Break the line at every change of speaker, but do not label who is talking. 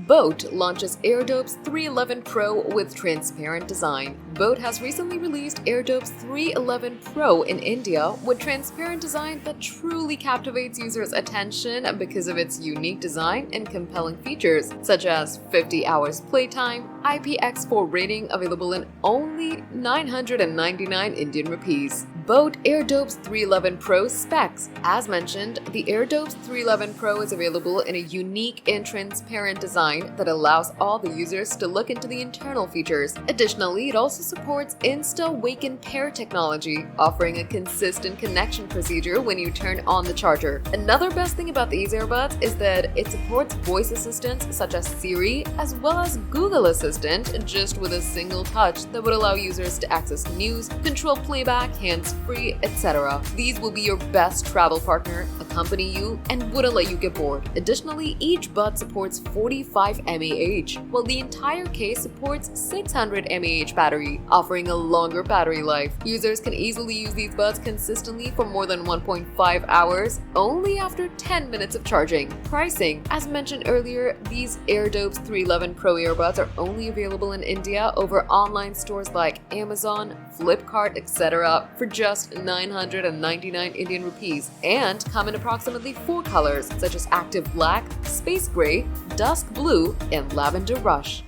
Boat launches Airdopes 311 Pro with transparent design. Boat has recently released Airdopes 311 Pro in India with transparent design that truly captivates users' attention because of its unique design and compelling features, such as 50 hours playtime, IPX4 rating available in only 999 Indian rupees. Boat Airdopes 311 Pro specs. As mentioned, the Airdopes 311 Pro is available in a unique and transparent design that allows all the users to look into the internal features. Additionally, it also supports Insta-Wake-in Pair technology, offering a consistent connection procedure when you turn on the charger. Another best thing about these earbuds is that it supports voice assistants such as Siri as well as Google Assistant just with a single touch that would allow users to access news, control playback, hands-free, etc. These will be your best travel partner, accompany you, and wouldn't let you get bored. Additionally, each bud supports 45 mAh, while the entire case supports 600 mAh battery, offering a longer battery life. Users can easily use these buds consistently for more than 1.5 hours, only after 10 minutes of charging. Pricing. As mentioned earlier, these Airdopes 311 Pro earbuds are only available in India over online stores like Amazon, Flipkart, etc. for just 999 Indian rupees and come in approximately 4 colors such as active black, space gray, dusk blue, and lavender rush.